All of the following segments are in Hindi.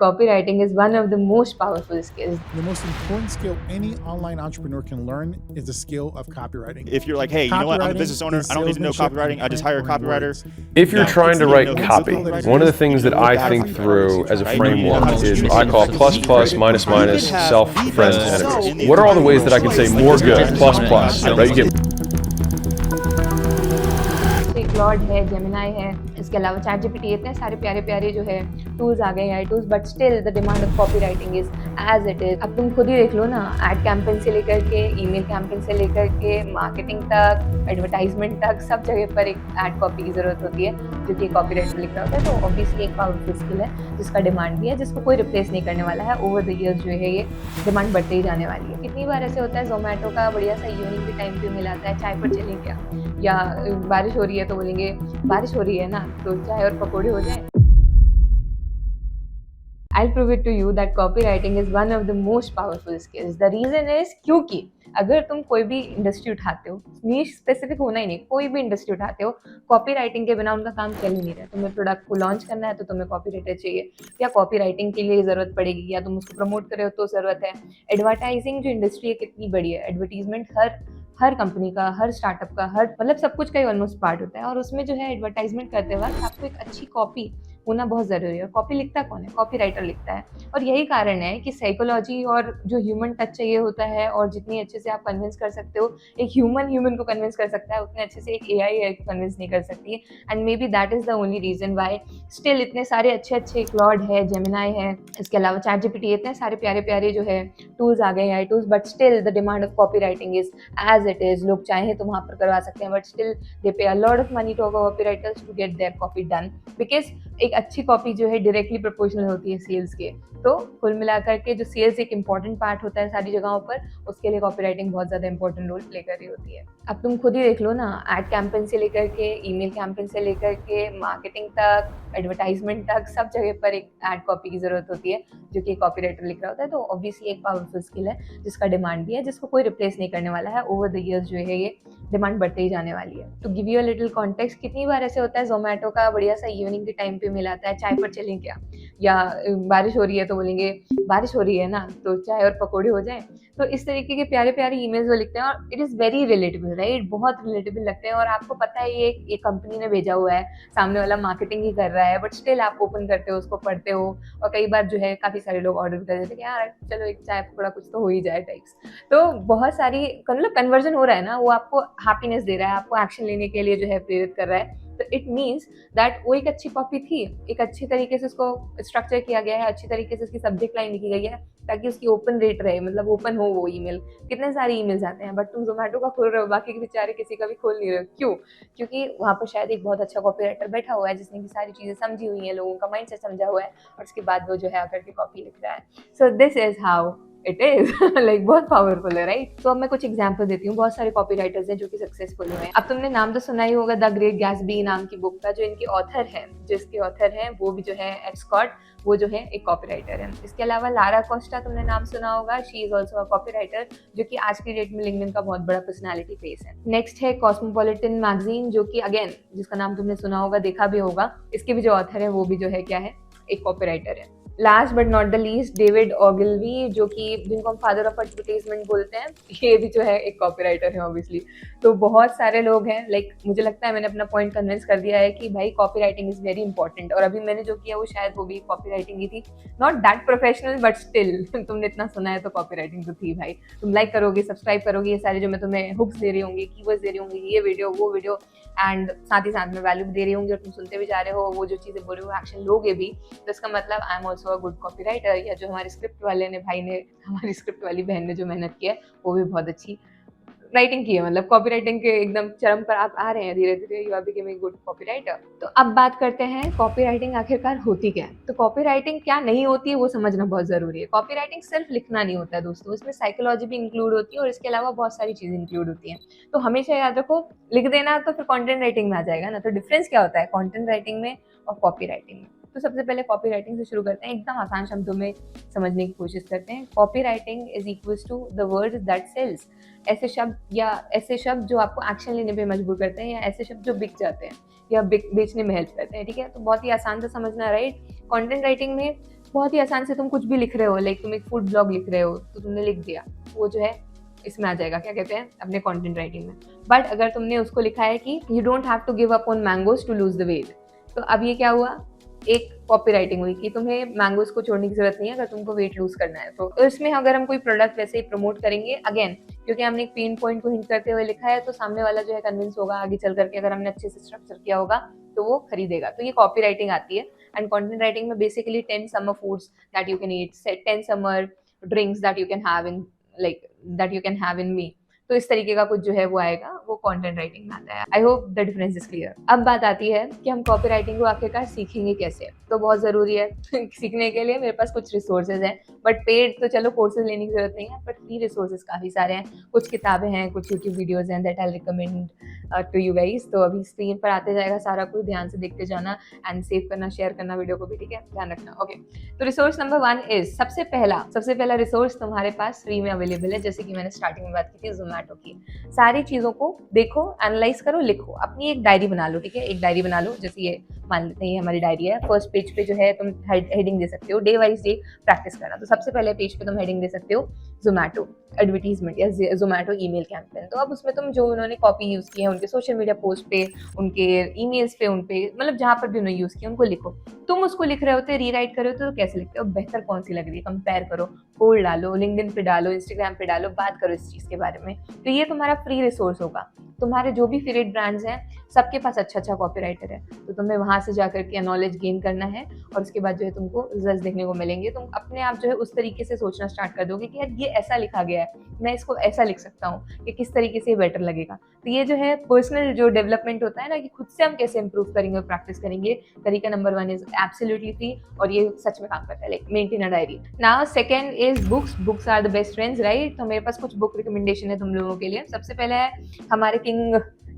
Copywriting is one of the most powerful skills. The most important skill any online entrepreneur can learn is the skill of copywriting. If you're like, hey, you know what, I'm a business owner, I don't need to know copywriting, I just hire a copywriter. If you're No, trying to you write know copy, what's one of the things you that know what I bad think copywriters through is, as a right? framework You know is how to I call plus plus, minus minus, self, friends, enemy. What are all the ways that I can say more good, plus plus, right? You get Claude है, जेमिनाई है, इसके अलावा चैट जीपीटी, इतने सारे प्यारे प्यारे जो है टूल्स आ गए हैं tools, but still the demand of copy writing is as it is. अब तुम खुद ही देख लो ना, एड कैंपेन से लेकर के ईमेल कैंपेन से लेकर के मार्केटिंग तक, एडवर्टाइजमेंट तक, सब जगह पर एक एड कॉपी की जरूरत होती है जो कि कॉपी राइटर लिख रहा होता है। तो ऑब्वियसली एक पावरफुल स्किल है जिसका डिमांड भी है, जिसको कोई रिप्लेस नहीं करने वाला है। ओवर द ईयर्स जो है ये डिमांड बढ़ते ही जाने वाली है। कितनी बार ऐसे होता है जोमेटो का बढ़िया सा इवनिंग के टाइम पे मिलाता है, चाय पर चलें क्या, या बारिश हो रही है तो बोलेंगे बारिश हो रही है ना तो चाय और पकौड़े हो जाए। I'll prove it to you that copywriting is one of the most powerful skills. The reason is क्योंकि अगर तुम कोई भी इंडस्ट्री उठाते हो, नीश स्पेसिफिक होना ही नहीं, कोई भी इंडस्ट्री उठाते हो, कॉपी राइटिंग के बिना उनका काम चल ही नहीं रहा। तुम्हें प्रोडक्ट को लॉन्च करना है तो तुम्हें कॉपी राइटर चाहिए, या कॉपी राइटिंग के लिए ज़रूरत पड़ेगी, या तुम उसको प्रमोट कर रहे हो तो ज़रूरत है। एडवर्टाइजिंग जो इंडस्ट्री है कितनी बड़ी है, एडवर्टीजमेंट हर कंपनी का, हर स्टार्टअप का, हर मतलब सब कुछ का ही ऑलमोस्ट पार्ट होता है। और उसमें जो है एडवर्टाइजमेंट करते वक्त आपको एक अच्छी कॉपी होना बहुत ज़रूरी है। कॉपी लिखता कौन है? कॉपी राइटर लिखता है। और यही कारण है कि साइकोलॉजी और जो ह्यूमन टच चाहिए होता है, और जितनी अच्छे से आप कन्विंस कर सकते हो, एक ह्यूमन को कन्विंस कर सकता है, उतने अच्छे से एक एआई को कन्विंस नहीं कर सकती है। And may be that is the only reason why still इतने सारे अच्छे क्लॉड है, जेमिनाई है, इसके अलावा चैट जीपीटी, इतने सारे प्यारे प्यारे जो है टूल्स आ गए हैं tools, but still the demand of copy writing is as it is. लोग चाहें तो वहाँ पर करवा सकते हैं, but still they pay a lot of money to copy writers to get their copy done, because एक अच्छी कॉपी जो है डायरेक्टली प्रोपोर्शनल होती है सेल्स के। तो कुल मिलाकर के जो सेल्स एक इंपॉर्टेंट पार्ट होता है सारी जगहों पर, उसके लिए कॉपी राइटिंग बहुत ज़्यादा इंपॉर्टेंट रोल प्ले कर रही होती है। अब तुम खुद ही देख लो ना, एड कैंपेन से लेकर के ईमेल कैंपेन से लेकर के मार्केटिंग तक, एडवर्टाइजमेंट तक, सब जगह पर एक एड कॉपी की ज़रूरत होती है जो कि कॉपी राइटर लिख रहा होता है। तो ऑब्वियसली एक पावरफुल स्किल है जिसका डिमांड भी है, जिसको कोई रिप्लेस नहीं करने वाला है। ओवर द ईयर्स जो है ये डिमांड बढ़ते ही जाने वाली है। तो give you a little context, कितनी बार ऐसे होता है जोमेटो का बढ़िया सा इवनिंग के टाइम पे मिलाता है, चाय पर चलें क्या, या बारिश हो रही है तो बोलेंगे बारिश हो रही है ना तो चाय और पकौड़े हो जाएं। तो इस तरीके के प्यारे प्यारे ईमेल्स वो लिखते हैं, और it is very relatable, right? बहुत रिलेटेबल लगते हैं। और आपको पता है ये कंपनी ने भेजा हुआ है, सामने वाला मार्केटिंग ही कर रहा है, बट स्टिल आप ओपन करते हो, उसको पढ़ते हो, और कई बार जो है काफ़ी सारे लोग ऑर्डर कर देते हैं कि यार चलो एक चाय पकौड़ा कुछ तो हो ही जाए टाइप्स। तो बहुत सारी मतलब कन्वर्जन हो रहा है ना, वो आपको हैप्पीनेस दे रहा है, आपको एक्शन लेने के लिए जो है प्रेरित कर रहा है। तो इट मीन्स दैट वो एक अच्छी कॉपी थी, एक अच्छी तरीके से उसको स्ट्रक्चर किया गया है, अच्छी तरीके से उसकी सब्जेक्ट लाइन लिखी गई है ताकि उसकी ओपन रेट रहे, मतलब ओपन हो वो ईमेल। कितने सारे ईमेल्स आते हैं, बट तुम जोमेटो का खोल रहे हो, बाकी के बेचारे किसी का भी खोल नहीं रहे हो। क्यों? क्योंकि वहाँ पर शायद एक बहुत अच्छा कॉपी राइटर बैठा हुआ है जिसने की सारी चीज़ें समझी हुई हैं, लोगों का माइंड सेट समझा हुआ है, और उसके बाद वो जो है आकर के कॉपी लिख रहा है। So this is how it is like बहुत पावरफुल है, राइट? तो अब मैं कुछ एग्जांपल देती हूँ। बहुत सारे कॉपी राइटर्स हैं जो कि सक्सेसफुल हुए हैं। अब तुमने नाम तो सुना ही होगा द ग्रेट गैट्सबी नाम की बुक का। जो इनके ऑथर है, जिसके ऑथर हैं वो भी जो है एड स्कॉट, वो जो है एक कॉपी राइटर है। इसके अलावा लारा कोस्टा तुमने नाम सुना होगा, she is also a copy writer, जो कि आज की डेट में लिंक्डइन का बहुत बड़ा पर्सनैलिटी फेस है। नेक्स्ट है कॉस्मोपॉलिटन मैगजीन, जो कि अगेन जिसका नाम तुमने सुना होगा, देखा भी होगा। इसके भी जो ऑथर है वो भी जो है क्या है, एक कॉपी राइटर है। Last but not the least David Ogilvy, जो कि जिनको हम फादर ऑफ एडवर्टाइजमेंट बोलते हैं, ये भी जो है एक कॉपी राइटर है ऑब्वियसली। तो बहुत सारे लोग हैं, लाइक मुझे लगता है मैंने अपना पॉइंट कन्विंस कर दिया है कि भाई copy writing is very important. और अभी मैंने जो किया वो शायद वो भी कॉपी राइटिंग ही थी, not that professional but still तुमने इतना सुना है तो कॉपी राइटिंग तो थी भाई। तुम लाइक करोगे, सब्सक्राइब करोगे, ये सारे जो मैं तुम्हें हुक्स दे रही होंगी, कीवर्ड्स दे रही होंगी, ये वीडियो वो वीडियो, एंड साथ ही साथ में वैल्यू भी दे रही होंगी, और तुम सुनते भी जा रहे हो, वो जो चीज़ें बोल रहे हो एक्शन लोगे भी, तो इसका मतलब I am also a good copy writer. या जो हमारे स्क्रिप्ट वाले ने भाई ने, हमारी स्क्रिप्ट वाली बहन ने जो मेहनत की है, वो भी बहुत अच्छी राइटिंग की है। मतलब कॉपी राइटिंग के एकदम चरम पर आप आ रहे हैं धीरे धीरे, you are becoming good copy writer. तो अब बात करते हैं कॉपी राइटिंग आखिरकार होती क्या है। तो कॉपी राइटिंग क्या नहीं होती है वो समझना बहुत जरूरी है। कॉपी राइटिंग सिर्फ लिखना नहीं होता है दोस्तों, इसमें साइकोलॉजी भी इंक्लूड होती है, और इसके अलावा बहुत सारी चीजें इंक्लूड होती हैं। तो हमेशा याद रखो, लिख देना तो फिर कॉन्टेंट राइटिंग में आ जाएगा ना। तो डिफरेंस क्या होता है कॉन्टेंट राइटिंग में और कॉपी राइटिंग में? तो सबसे पहले कॉपी राइटिंग से शुरू करते हैं, एकदम आसान शब्दों में समझने की कोशिश करते हैं। Copy writing is equals to the words that sells. ऐसे शब्द जो आपको एक्शन लेने पे मजबूर करते हैं, या ऐसे शब्द जो बिक जाते हैं या बेचने में हेल्प करते हैं, ठीक है? तो बहुत ही आसान से समझना, राइट? कंटेंट राइटिंग में बहुत ही आसान से तुम कुछ भी लिख रहे हो, लाइक तुम एक फूड ब्लॉग लिख रहे हो तो तुमने लिख दिया, वो जो है इसमें आ जाएगा, क्या कहते हैं, अपने कंटेंट राइटिंग में। बट अगर तुमने उसको लिखा है कि you don't have to give up on mangoes to lose the weight, तो अब ये क्या हुआ, एक कॉपी राइटिंग हुई कि तुम्हें मैंगोज को छोड़ने की जरूरत नहीं है अगर तुमको वेट लूज करना है। तो इसमें अगर हम कोई प्रोडक्ट वैसे ही प्रमोट करेंगे, अगेन क्योंकि हमने एक पेन पॉइंट को हिंट करते हुए लिखा है, तो सामने वाला जो है कन्विंस होगा आगे चल करके, अगर हमने अच्छे से स्ट्रक्चर किया होगा तो वो खरीदेगा। तो ये कॉपी राइटिंग आती है। एंड कंटेंट राइटिंग में basically 10 summer foods that you can eat, 10 summer drinks that you can have in, like that you can have in me, तो इस तरीके का कुछ जो है वो आएगा, वो कंटेंट राइटिंग में आता है। I hope the difference is clear. अब बात आती है कि हम कॉपी राइटिंग को आखिरकार सीखेंगे कैसे। तो बहुत ज़रूरी है सीखने के लिए मेरे पास कुछ रिसोर्सेज हैं, बट पेड तो चलो कोर्सेज लेने की जरूरत नहीं है, बट फ्री रिसोर्सेज काफ़ी सारे हैं। कुछ किताबें हैं, कुछ यूट्यूब वीडियोज़ हैं that I recommend to you guys. तो अभी स्क्रीन पर आते जाएगा सारा कुछ, ध्यान से देखते जाना एंड सेव करना, शेयर करना वीडियो को भी, ठीक है, ध्यान रखना। ओके, तो रिसोर्स नंबर 1 इज, सबसे पहला रिसोर्स तुम्हारे पास फ्री में अवेलेबल है, जैसे कि मैंने स्टार्टिंग में बात की थी जोमेटो की। सारी चीज़ों को देखो, एनालाइज करो, लिखो, अपनी एक डायरी बना लो, ठीक है, एक डायरी बना लो। जैसे ये मान लेते हैं ये हमारी डायरी है, फर्स्ट पेज पे जो है तुम हेडिंग दे सकते हो, डे वाइज डे प्रैक्टिस करना। तो सबसे पहले पेज पे तुम हेडिंग दे सकते हो जोमेटो एडवर्टीजमेंट या जोमेटो ईमेल कैंपेन। तो अब उसमें तुम जो उन्होंने कॉपी यूज़ की है उनके सोशल मीडिया पोस्ट पे, उनके ईमेल्स पे, उन पे, मतलब जहाँ पर भी उन्होंने यूज़ किया उनको लिखो। तुम उसको लिख रहे होते, रीराइट कर रहे होते, तो कैसे लिखते हो, बेहतर कौन सी लग रही है, कंपेयर करो, पोल डालो, लिंक्डइन पे डालो, इंस्टाग्राम पे डालो, बात करो इस चीज़ के बारे में। तो ये तुम्हारा फ्री रिसोर्स होगा। तुम्हारे जो भी फेवरेट ब्रांड्स हैं सबके पास अच्छा कॉपीराइटर है, तो तुम्हें वहाँ से जाकर के नॉलेज गेन करना है और उसके बाद जो है तुमको रिजल्ट देखने को मिलेंगे। तुम अपने आप जो है उस तरीके से सोचना स्टार्ट कर दोगे कि यार ये ऐसा लिखा गया है, मैं इसको ऐसा लिख सकता हूँ कि किस तरीके से बेटर लगेगा। तो ये जो है पर्सनल जो डेवलपमेंट होता है ना, कि खुद से हम कैसे इंप्रूव करेंगे और प्रैक्टिस करेंगे, तरीका नंबर 1 इज एब्सोल्युटली फ्री, और ये सच में काम करता है, like maintain a diary. Now second is books are the best friends, right. तो मेरे पास कुछ बुक रिकमेंडेशन है तुम लोगों के लिए। सबसे पहले है हमारे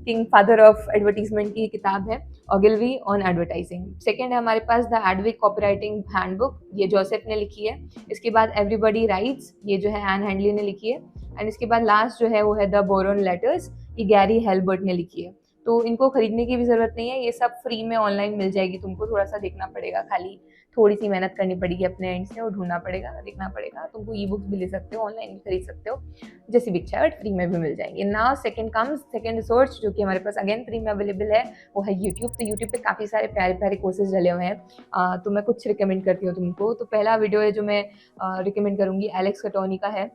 किंग फादर ऑफ एडवर्टीजमेंट की किताब है ओगिलवी ऑन एडवर्टाइजिंग। सेकंड है हमारे पास द एडविक कॉपीराइटिंग हैंडबुक, ये जोसेफ ने लिखी है। इसके बाद एवरीबॉडी राइट्स, ये जो है एन हैंडली ने लिखी है। एंड इसके बाद लास्ट जो है वो है द बोरोन लेटर्स, ये गैरी हेल्बर्ट ने लिखी है। तो इनको खरीदने की भी जरूरत नहीं है, ये सब फ्री में ऑनलाइन मिल जाएगी। तुमको थोड़ा सा देखना पड़ेगा, खाली थोड़ी सी मेहनत करनी पड़ेगी अपने एंड से, और ढूंढना पड़ेगा, देखना पड़ेगा। तुमको ई बुक्स भी ले सकते हो, ऑनलाइन भी खरीद सकते हो, जैसी भी इच्छा है, बट फ्री में भी मिल जाएंगे। नाउ सेकंड रिसोर्स जो कि हमारे पास अगेन फ्री में अवेलेबल है, वो है यूट्यूब। तो यूट्यूब पे काफ़ी सारे प्यारे प्यारे कोर्सेज डले हुए हैं। तो मैं कुछ रिकमेंड करती हूँ तुमको। तो पहला वीडियो है जो मैं रिकमेंड करूँगी, एलेक्स कटोनी का है,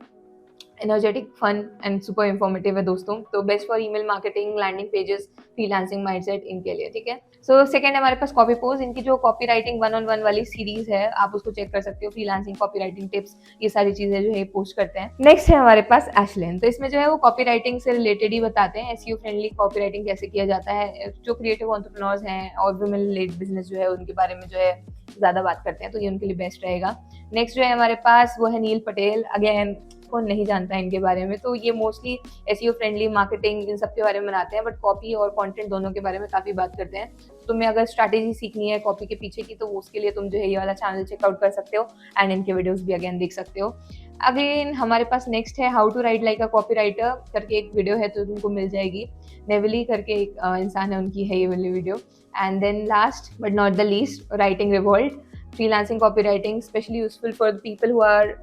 energetic, fun and super informative है दोस्तों। तो best for email marketing, landing pages, freelancing mindset, इनके लिए, ठीक है। सो सेकंड है हमारे पास कॉपी पोज, इनकी जो कॉपी राइटिंग 1-on-1 वाली सीरीज है, आप उसको चेक कर सकते हो। फ्रीलांसिंग, कॉपी राइटिंग टिप्स, ये सारी चीजें जो है पोस्ट करते हैं। नेक्स्ट है हमारे पास एशलेन, तो इसमें जो है वो कॉपी राइटिंग से रिलेटेड ही बताते हैं, एसईओ फ्रेंडली कॉपी राइटिंग कैसे किया जाता है। जो क्रिएटिव एंटरप्रेन्योर्स हैं और वुमेन लेड बिजनेस जो है उनके बारे में जो है ज्यादा बात करते हैं, तो ये उनके लिए बेस्ट रहेगा। नेक्स्ट जो है हमारे पास वो है नील पटेल, अगेन कौन नहीं जानता है इनके बारे में। तो ये मोस्टली एसईओ फ्रेंडली, मार्केटिंग, इन सब के बारे में बनाते हैं, बट कॉपी और कंटेंट दोनों के बारे में काफ़ी बात करते हैं। तुम्हें अगर स्ट्रैटेजी सीखनी है कॉपी के पीछे की, तो उसके लिए तुम जो है ये वाला चैनल चेकआउट कर सकते हो एंड इनके वीडियोस भी अगेन देख सकते हो। अगेन हमारे पास नेक्स्ट है how to write like a copy writer करके एक वीडियो है, तो तुमको मिल जाएगी। नेवली करके एक इंसान है, उनकी है ये वाली video. And then last but not the least, Writing Revolt, freelancing copy writing, specially useful for the people who are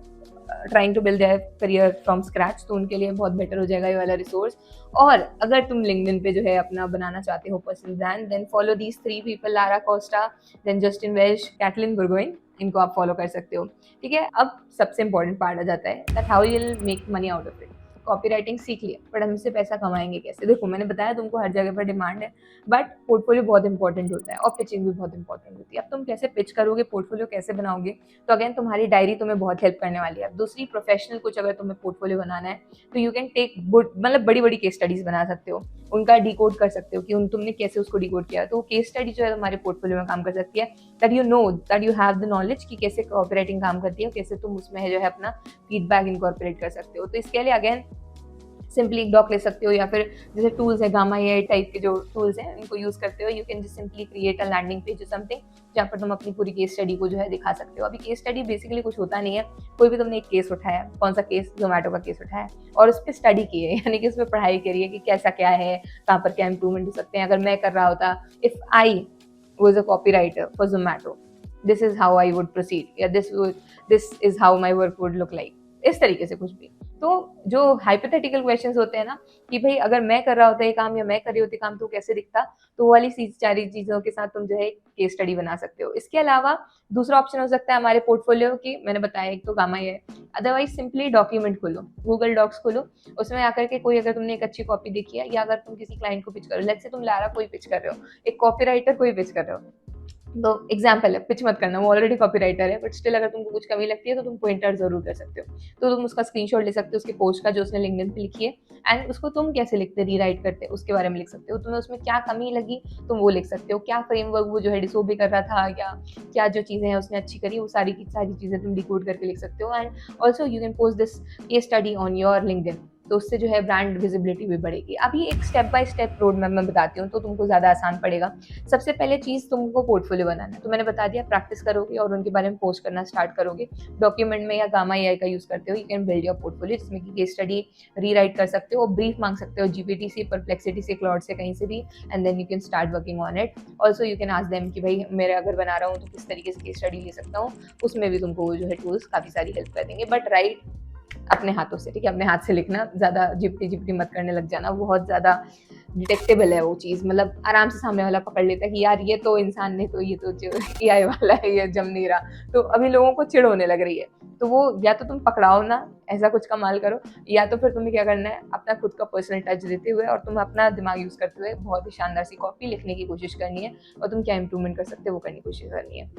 trying to build their career from scratch, तो उनके लिए बहुत बेटर हो जाएगा ये वाला रिसोर्स। और अगर तुम लिंक्डइन पे जो है अपना बनाना चाहते हो personal brand, then follow these 3 people, Lara Costa, then Justin Welsh, Caitlin Burgoyne, इनको आप फॉलो कर सकते हो, ठीक है। अब सबसे इंपॉर्टेंट पार्ट आ जाता है that how you will make money out of it. Copy writing सीख लिया, बट हम इससे पैसा कमाएंगे कैसे? देखो मैंने बताया तुमको हर जगह पर डिमांड है, बट पोर्टफोलियो बहुत इंपॉर्टेंट होता है और पिचिंग भी बहुत इंपॉर्टेंट होती है। अब तुम कैसे पिच करोगे, पोर्टफोलियो कैसे बनाओगे, तो अगेन तुम्हारी डायरी तुम्हें बहुत हेल्प करने वाली है। अब दूसरी प्रोफेशनल कुछ अगर तुम्हें पोर्टफोलियो बनाना है, तो यू कैन टेक मतलब बड़ी बड़ी केस स्टडीज बना सकते हो, उनका डिकोड कर सकते हो कि तुमने कैसे उसको डिकोड किया। तो केस स्टडी जो है तुम्हारे पोर्टफोलियो में काम कर सकती है, that you know that you have the knowledge कि कैसे कॉपी राइटिंग काम करती है, कैसे तुम उसमें जो है अपना फीडबैक इनकॉर्पोरेट कर सकते हो। तो इसके लिए अगेन सिंपली एक डॉक ले सकते हो, या फिर जैसे टूल्स है गामा एआई टाइप के जो टूल्स हैं इनको यूज करते हो। You can just simply create a landing page और समथिंग, जहाँ पर तुम अपनी पूरी केस स्टडी को जो है दिखा सकते हो। अभी केस स्टडी बेसिकली कुछ होता नहीं है, कोई भी तुमने एक केस उठाया, कौन सा केस, जोमेटो का केस उठाया और उस पर स्टडी की है, यानी कि उस पर पढ़ाई करी है कि कैसा क्या है, कहाँ पर क्या इंप्रूवमेंट हो सकते हैं। अगर मैं कर रहा होता, if I was a copy writer for Zomato, this is how I would proceed या this is how my work would look like, इस तरीके से कुछ भी। तो जो हाइपोथेटिकल क्वेश्चंस होते हैं ना कि भाई अगर मैं कर रहा होता ये काम या मैं कर रही होती काम तो कैसे दिखता, तो वो वाली सारी चीजों के साथ तुम जो है केस स्टडी बना सकते हो। इसके अलावा दूसरा ऑप्शन हो सकता है हमारे पोर्टफोलियो की, मैंने बताया एक तो गामा है, अदरवाइज सिंपली डॉक्यूमेंट खोलो, गूगल डॉक्स खोलो, उसमें आकर के कोई अगर तुमने एक अच्छी कॉपी देखी है या अगर तुम किसी क्लाइंट को पिच कर रहे हो, लेट्स से तुम लारा कोई पिच कर रहे हो, एक कॉपीराइटर कोई पिच कर रहे हो, तो एग्जाम्पल है, पिच मत करना, वो ऑलरेडी कॉपीराइटर है, बट स्टिल अगर तुमको कुछ कमी लगती है तो तुम पॉइंटर जरूर कर सकते हो। तो तुम उसका स्क्रीनशॉट ले सकते हो उसके पोस्ट का जो उसने लिंक्डइन पे लिखी है, एंड उसको तुम कैसे लिखते रीराइट करते उसके बारे में लिख सकते हो, तुम्हें उसमें क्या कमी लगी तुम वो लिख सकते हो, क्या फ्रेमवर्क वो जो है डिसोबे कर रहा था या क्या जो चीज़ें हैं उसने अच्छी करी, वो सारी की सारी चीज़ें तुम डिकोड करके लिख सकते हो। And also you can post this case study on your LinkedIn, तो उससे जो है ब्रांड विजिबिलिटी भी बढ़ेगी। अभी एक step by step road map मैं बताती हूँ तो तुमको ज़्यादा आसान पड़ेगा। सबसे पहले चीज़ तुमको पोर्टफोलियो बनाना है, तो मैंने बता दिया प्रैक्टिस करोगे और उनके बारे में पोस्ट करना स्टार्ट करोगे। डॉक्यूमेंट में या गामा एआई का यूज़ करते हो, you can build your portfolio, जिसमें कि केस स्टडी रीराइट कर सकते हो, ब्रीफ मांग सकते हो जीपीटी से, परप्लेक्सिटी से, क्लाउड से, कहीं से भी, and then you can start working on it. Also you can ask them कि भाई मेरे अगर बना रहा हूँ तो किस तरीके से केस स्टडी ले सकता हूँ, उसमें भी तुमको जो है टूल्स काफ़ी सारी हेल्प कर देंगे। बट राइट अपने हाथों से, ठीक है, अपने हाथ से लिखना, ज़्यादा जिपटी मत करने लग जाना, बहुत ज़्यादा डिटेक्टेबल है वो चीज़, मतलब आराम से सामने वाला पकड़ लेता है कि यार ये तो इंसान ने, तो ये तो जो एआई वाला है ये जम नहीं रहा, तो अभी लोगों को चिढ़ होने लग रही है। तो वो या तो तुम पकड़ाओ ना, ऐसा कुछ कमाल करो, या तो फिर तुम्हें क्या करना है अपना खुद का पर्सनल टच देते हुए और तुम अपना दिमाग यूज़ करते हुए बहुत ही शानदार सी कॉपी लिखने की कोशिश करनी है, और तुम क्या इंप्रूवमेंट कर सकते हो वो करने की कोशिश करनी है।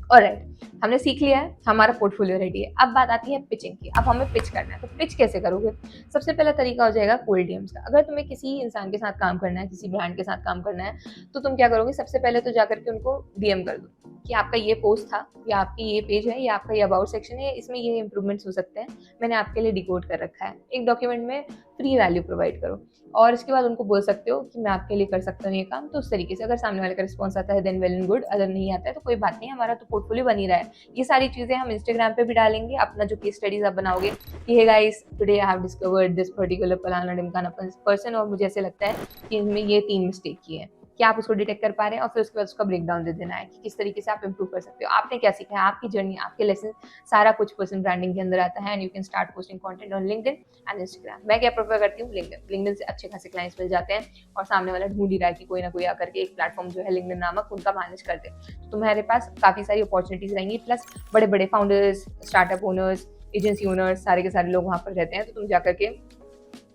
ऑलराइट, हमने सीख लिया है, हमारा पोर्टफोलियो रेडी है। अब बात आती है पिचिंग की। अब हमें पिच करना है, तो पिच कैसे करोगे? सबसे पहला तरीका हो जाएगा कोल्ड डीएम्स का। अगर तुम्हें किसी इंसान के साथ काम करना है, किसी ब्रांड के साथ काम करना है, तो तुम क्या करोगे? सबसे पहले तो जाकर के उनको डीएम कर दो कि आपका ये पोस्ट था, या आपकी ये पेज है, या आपका ये अबाउट सेक्शन है, इसमें ये इंप्रूवमेंट्स हो सकते हैं, मैंने आपके लिए डिकोड कर रखा है। एक डॉक्यूमेंट में फ्री वैल्यू प्रोवाइड करो, और इसके बाद उनको बोल सकते हो कि मैं आपके लिए कर सकता हूँ ये काम। तो उस तरीके से अगर सामने वाले का रिस्पॉन्स आता है देन वेल एंड गुड, अगर नहीं आता है तो कोई बात नहीं, हमारा तो पोर्टफोलियो बन ही रहा है। ये सारी चीज़ें हम इंस्टाग्राम पे भी डालेंगे, अपना जो केस स्टडीज आप बनाओगे कि hey guys today I have discovered this particular फलाना ढिमकाना पर्सन, और मुझे ऐसे लगता है कि इनमें ये 3 मिस्टेक की है, क्या आप उसको डिटेक्ट कर पा रहे हैं, और फिर उसके बाद उसका ब्रेक डाउन दे देना है कि किस तरीके से आप इंप्रूव कर सकते हो, आपने क्या सीखा है, आपकी जर्नी, आपके लेसन, सारा कुछ पर्सन ब्रांडिंग के अंदर आता है। And you can start posting content on LinkedIn and Instagram. मैं क्या प्रेफर करती हूँ? लिंक्डइन से अच्छे खासे क्लाइंट्स मिल जाते हैं, और सामने वाला ढूंढ ही रहा है कि कोई ना कोई आकर के एक प्लेटफॉर्म जो है लिंक्डइन नामक उनका मैनेज कर दे, तो तुम्हारे पास काफ़ी सारी अपॉर्चुनिटीज रहेंगी। प्लस बड़े बड़े founders, startup owners, agency owners, सारे के सारे लोग वहाँ पर रहते हैं, तो तुम जाकर के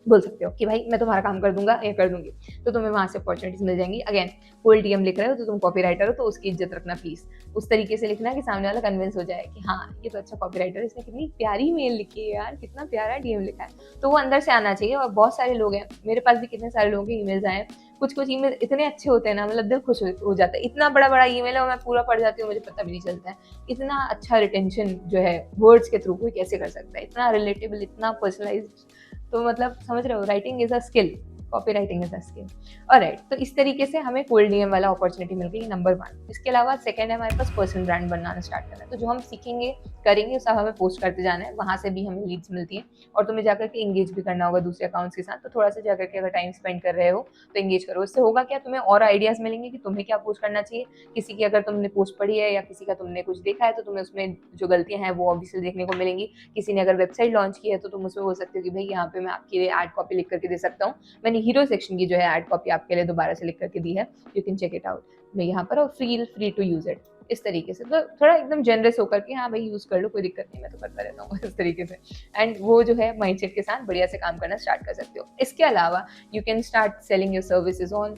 बोल सकते हो कि भाई मैं तुम्हारा काम कर दूंगा या कर दूंगी, तो तुम्हें वहाँ से अपॉर्चुनिटीज मिल जाएंगी। अगेन कोल्ड डीएम लिख रहे हो तो तुम कॉपीराइटर हो, तो उसकी इज्जत रखना प्लीज, उस तरीके से लिखना कि सामने वाला कन्विंस हो जाए कि हाँ ये तो अच्छा कॉपीराइटर है, इसने कितनी प्यारी मेल लिखी है यार, कितना प्यारा डीएम लिखा है, तो वो अंदर से आना चाहिए। और बहुत सारे लोग हैं, मेरे पास भी कितने सारे लोगों के ईमेल्स आए, कुछ ईमेल इतने अच्छे होते हैं ना, मतलब दिल खुश हो जाता है। इतना बड़ा बड़ा ईमेल है और मैं पूरा पढ़ जाती हूँ, मुझे पता भी नहीं चलता है। इतना अच्छा रिटेंशन जो है वर्ड्स के थ्रू कोई कैसे कर सकता है, इतना रिलेटेबल, इतना पर्सनलाइज्ड, तो मतलब समझ रहे हो, writing is a skill, copy writing is a skill. Alright, तो इस तरीके से हमें कोल्ड डीएम वाला अपॉर्चुनिटी मिल गई, नंबर 1। इसके अलावा सेकंड है हमारे पास पर्सनल ब्रांड बनाना स्टार्ट करना है, तो जो हम सीखेंगे करेंगे सब हमें पोस्ट करते जाना है, वहाँ से भी हमें लीड्स मिलती हैं, और तुम्हें जाकर के इंगेज भी करना होगा दूसरे अकाउंट्स के साथ। तो थोड़ा सा जाकर के अगर टाइम स्पेंड कर रहे हो तो इंगेज करो, इससे होगा क्या, तुम्हें और आइडियाज़ मिलेंगे कि तुम्हें क्या पोस्ट करना चाहिए। किसी की अगर तुमने पोस्ट पढ़ी है या किसी का तुमने कुछ देखा है तो तुम्हें उसमें जो गलतियाँ हैं वो ऑब्वियसली देखने को मिलेंगी। किसी ने अगर वेबसाइट लॉन्च की है तो तुम उसमें बोल सकते हो कि भाई यहाँ पे मैं आपके लिए एड कॉपी लिख करके दे सकता हूँ, मैंने हीरो सेक्शन की जो है एड कॉपी आपके लिए दोबारा से लिख करके दी है, you can check it out, मैं यहाँ पर, और feel free to use it, इस तरीके से। तो थोड़ा एकदम जनरस होकर के हाँ भाई यूज कर लो, कोई दिक्कत नहीं, मैं तो करता रहता हूँ इस तरीके से। एंड वो जो है माइंडसेट के साथ बढ़िया से काम करना स्टार्ट कर सकते हो। इसके अलावा you can start selling your services on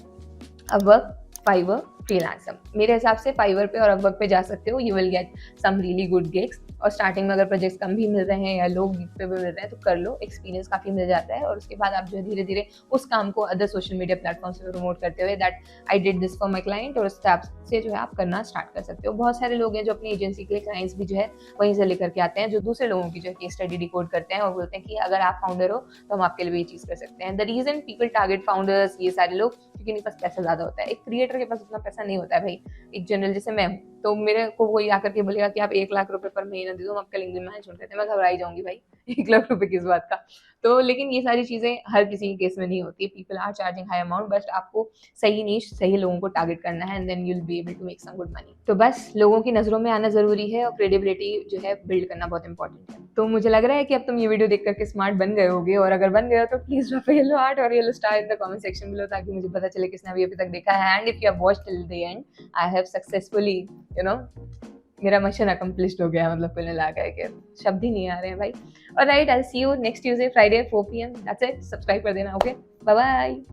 Upwork, Fiverr, Freelancer. मेरे हिसाब से फाइवर पे और अपवर्क पे जा सकते हो, you will get some really good gigs. और स्टार्टिंग में अगर प्रोजेक्ट्स कम भी मिल रहे हैं या लोग गिग पे भी मिल रहे हैं तो कर लो, एक्सपीरियंस काफ़ी मिल जाता है, और उसके बाद आप जो है धीरे धीरे उस काम को अदर सोशल मीडिया प्लेटफॉर्म्स पे प्रमोट करते हुए that I did this for my client, और उस हिसाब से जो है आप करना स्टार्ट कर सकते हो। बहुत सारे लोग हैं जो अपनी एजेंसी के लिए क्लाइंट्स भी जो है वहीं से लेकर के आते हैं, जो दूसरे लोगों की जो है केस स्टडी डिकोड करते हैं और बोलते हैं कि अगर आप फाउंडर हो तो हम आपके लिए भी ये चीज़ कर सकते हैं। The reason people target founders, ये सारे लोग, क्योंकि इनके पास पैसा ज़्यादा होता है। एक क्रिएटर के पास उतना पैसा नहीं होता है भाई, एक जनरल जैसे मैं हूँ तो मेरे को कोई आकर के बोलेगा कि आप 1 लाख रुपए पर महीना दे दो, हम आपका लिंक्डइन मैनेजमेंट करते हैं, मैं घबरा ही जाऊंगी भाई 1 लाख रुपए किस बात का। तो लेकिन ये सारी चीजें हर किसी के केस में नहीं होती, people are charging high amount, बस आपको सही नीश सही लोगों को टारगेट करना है and then you will be able to make some good money. तो बस लोगों की नजरों में आना जरूरी है और क्रेडिबिलिटी जो है बिल्ड करना बहुत इंपॉर्टेंट है। तो मुझे लग रहा है कि अब तुम ये वीडियो देख करके स्मार्ट बन गए होगे, और अगर बन गए हो तो प्लीज ड्रॉप येलो हार्ट और yellow star in the comment section below, ताकि मुझे पता चले किसने अभी तक देखा है। And if you have watched till the end, I have successfully मेरा मिशन अकम्प्लिश्ड हो गया, मतलब कुल मिला के शब्द ही नहीं आ रहे हैं भाई। Alright, I will see you next Tuesday Friday 4 PM, that's it. Subscribe कर देना, ओके, बाय बाय।